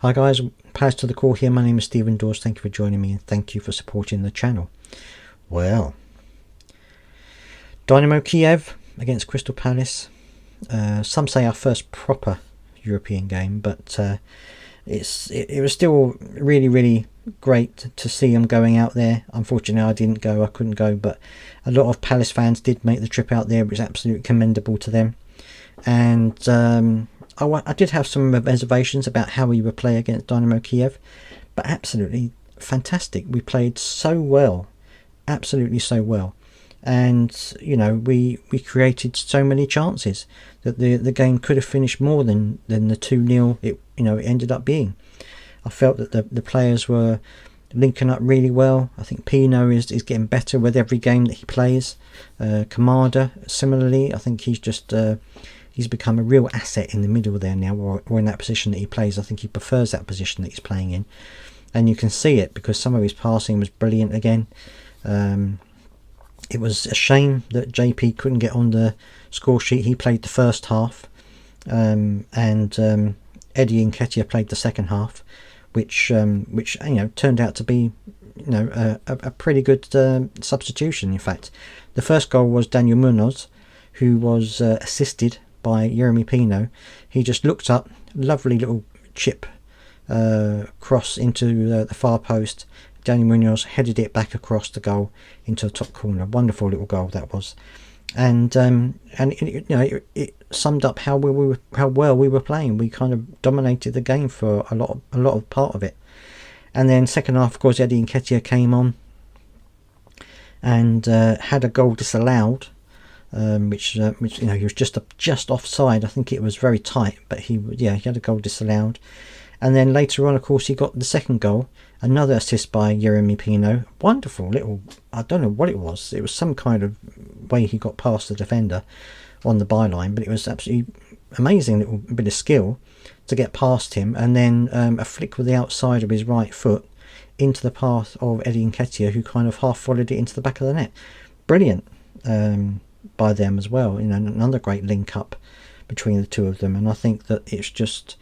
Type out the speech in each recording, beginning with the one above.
Hi guys, Palace to the Core here. My name is Stephen Dawes. Thank you for joining me and thank you for supporting the channel. Well, Dynamo Kyiv against Crystal Palace. Some say our first proper European game, but it was still really great to see them going out there. Unfortunately, I didn't go. I couldn't go, but a lot of Palace fans did make the trip out there, which is absolutely commendable to them. And I did have some reservations about how we would play against Dynamo Kyiv, but absolutely fantastic. We played so well, absolutely so well. And you know, we created so many chances that the game could have finished more than the 2-0 it ended up being. I felt that the players were linking up really well. I think Pino is getting better with every game that he plays. Kamada similarly, I think he's just he's become a real asset in the middle there now, or in that position that he plays. I think he prefers that position that he's playing in, and you can see it because some of his passing was brilliant again. It was a shame that JP couldn't get on the score sheet. He played the first half, and Eddie Nketiah played the second half, which turned out to be a pretty good substitution. In fact, the first goal was Daniel Munoz, who was assisted by Yeremy Pino. He just looked up, lovely little chip cross into the far post. Daniel Munoz headed it back across the goal into the top corner. Wonderful little goal that was, and it summed up how well we were playing. We kind of dominated the game for a lot of part of it. And then second half, of course, Eddie Nketiah came on and had a goal disallowed, which he was just offside. I think it was very tight, but he had a goal disallowed. And then later on, of course, he got the second goal, another assist by Yeremy Pino. Wonderful little, I don't know what it was. It was some kind of way he got past the defender on the byline, but it was absolutely amazing little bit of skill to get past him. And then a flick with the outside of his right foot into the path of Eddie Nketiah, who kind of half volleyed it into the back of the net. Brilliant by them as well. Another great link up between the two of them. And I think that it's just,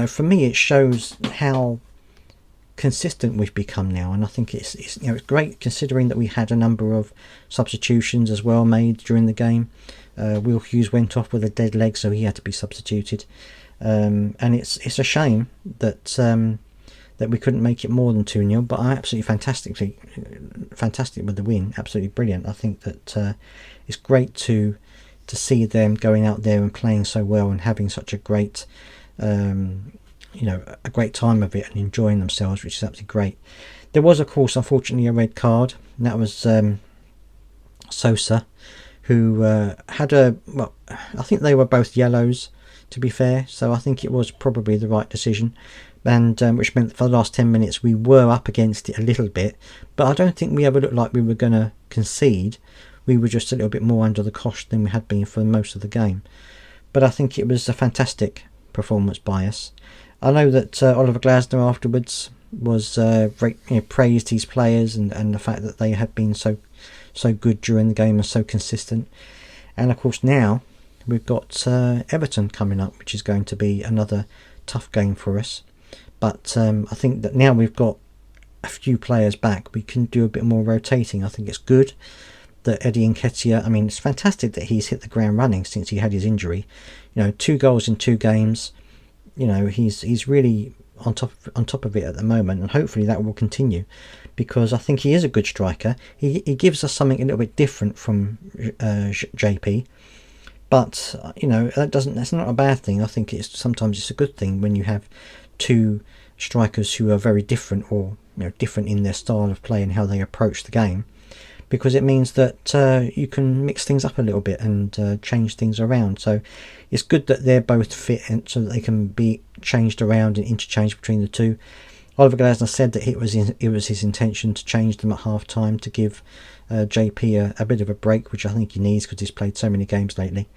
for me, it shows how consistent we've become now, and I think it's great considering that we had a number of substitutions as well made during the game. Will Hughes went off with a dead leg, so he had to be substituted, and it's a shame that we couldn't make it more than 2-0, but I'm absolutely fantastic with the win. Absolutely brilliant. I think that it's great to see them going out there and playing so well and having such a great a great time of it and enjoying themselves, which is absolutely great. There was, of course, unfortunately, a red card, and that was Sosa, who had I think they were both yellows, to be fair, so I think it was probably the right decision, and which meant that for the last 10 minutes we were up against it a little bit, but I don't think we ever looked like we were going to concede. We were just a little bit more under the cosh than we had been for most of the game, but I think it was a fantastic performance by us. I know that Oliver Glasner afterwards was praised his players and the fact that they had been so good during the game and so consistent. And of course now we've got Everton coming up, which is going to be another tough game for us. But I think that now we've got a few players back, we can do a bit more rotating. I think it's good that Eddie Nketiah, I mean, it's fantastic that he's hit the ground running since he had his injury. 2 goals in 2 games. He's really on top of it at the moment, and hopefully that will continue, because I think he is a good striker. He gives us something a little bit different from JP, but that's not a bad thing. I think sometimes it's a good thing when you have 2 strikers who are very different, or different in their style of play and how they approach the game, because it means that you can mix things up a little bit and change things around. So it's good that they're both fit, and so that they can be changed around and interchanged between the two. Oliver Glasner said that it was his intention to change them at half time to give JP a bit of a break, which I think he needs because he's played so many games lately.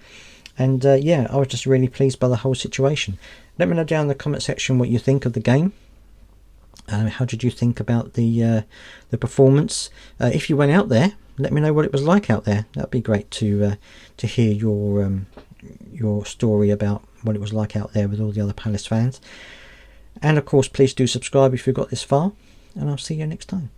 And I was just really pleased by the whole situation. Let me know down in the comment section what you think of the game. How did you think about the performance? If you went out there, let me know what it was like out there. That'd be great to hear your story about what it was like out there with all the other Palace fans. And of course, please do subscribe if you've got this far, and I'll see you next time.